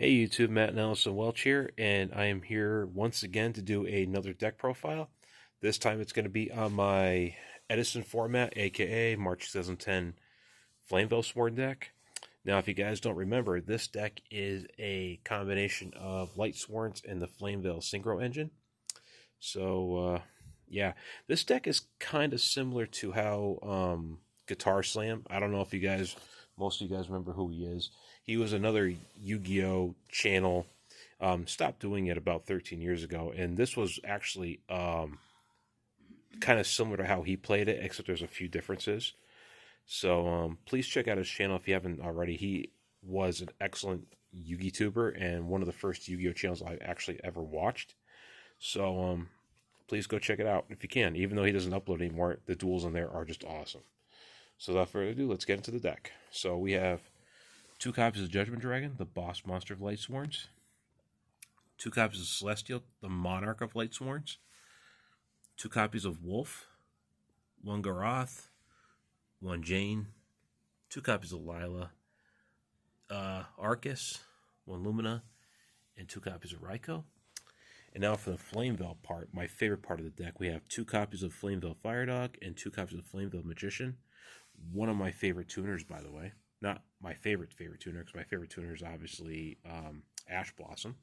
Hey YouTube, Matt and Allison Welch here, and I am here once again to do another deck profile. This time it's going to be on my Edison format, aka March 2010 Flamvellsworn deck. Now, if you guys don't remember, this deck is a combination of Lightsworns and the Flamvell Synchro engine. So, yeah, this deck is kind of similar to how Guitar Slam. I don't know if most of you guys remember who he is. He was another Yu-Gi-Oh channel. Stopped doing it about 13 years ago, and this was actually kind of similar to how he played it, except there's a few differences. So please check out his channel if you haven't already. He was an excellent Yu-Gi tuber and one of the first Yu-Gi-Oh channels I actually ever watched. So please go check it out if you can. Even though he doesn't upload anymore, the duels in there are just awesome. So without further ado, let's get into the deck. So we have 2 copies of Judgment Dragon, the boss monster of Lightsworns. 2 copies of Celestial, the monarch of Lightsworns. 2 copies of Wolf. 1 Garoth. 1 Jane. 2 copies of Lila. Arcus. 1 Lumina. And 2 copies of Raikou. And now for the Flamvell part, my favorite part of the deck, we have 2 copies of Flamvell Firedog and 2 copies of Flamvell Magician. One of my favorite tuners, by the way. Not my favorite tuner, because my favorite tuner is obviously Ash Blossom.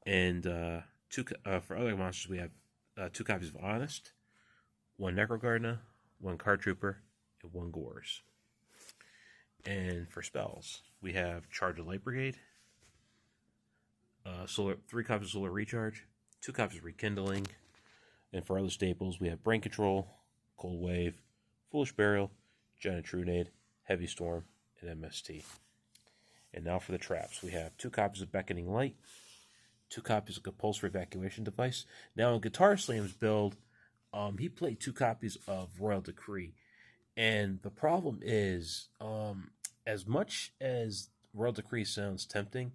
And for other monsters, we have 2 copies of Honest, 1 Necrogardener, 1 Card Trooper, and 1 Gores. And for spells, we have Charge of Light Brigade, 3 copies of Solar Recharge, 2 copies of Rekindling, and for other staples, we have Brain Control, Cold Wave, Foolish Burial, Giant Trunade, Heavy Storm, and MST. And now for the traps. We have 2 copies of Beckoning Light, 2 copies of Compulsory Evacuation Device. Now in Guitar Slam's build, he played 2 copies of Royal Decree. And the problem is, as much as Royal Decree sounds tempting,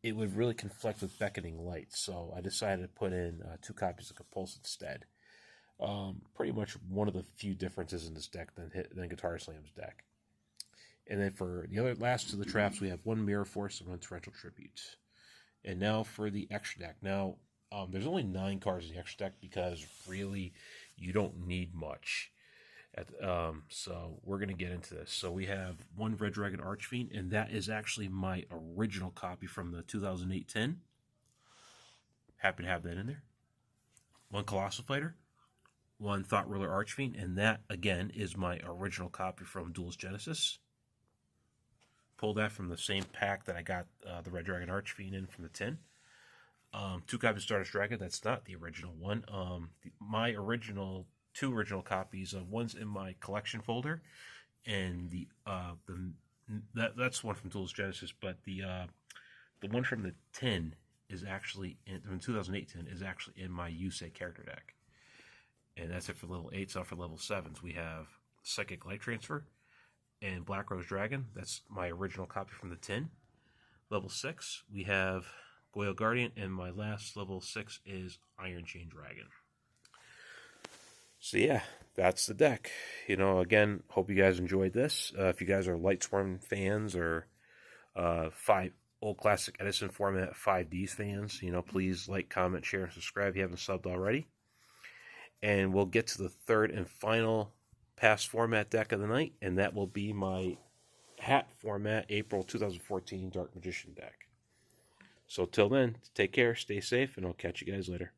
it would really conflict with Beckoning Light. So I decided to put in 2 copies of Compulse instead. Pretty much one of the few differences in this deck than Guitar Slam's deck. And then for the last of the traps, we have 1 Mirror Force and 1 Torrential Tribute. And now for the extra deck. Now, there's only 9 cards in the extra deck because really you don't need much. So we're going to get into this. So we have 1 Red Dragon Archfiend, and that is actually my original copy from the 2008-10. Happy to have that in there. 1 Colossal Fighter. 1 Thought Ruler Archfiend, and that, again, is my original copy from Duel's Genesis. Pulled that from the same pack that I got the Red Dragon Archfiend in from the 10. 2 copies of Stardust Dragon, that's not the original one. My two original copies, one's in my collection folder, and that's one from Duel's Genesis, but the one from the 10 is actually, from 2008-10, is actually in my Yusei character deck. And that's it for level 8. So for level 7s, we have Psychic Light Transfer and Black Rose Dragon. That's my original copy from the 10. Level 6, we have Goyle Guardian, and my last level 6 is Iron Chain Dragon. So yeah, that's the deck. Again, hope you guys enjoyed this. If you guys are Lightsworn fans or old classic Edison format 5Ds fans, please like, comment, share, and subscribe if you haven't subbed already. And we'll get to the 3rd and final past format deck of the night, and that will be my hat format April 2014 Dark Magician deck. So till then, take care, stay safe, and I'll catch you guys later.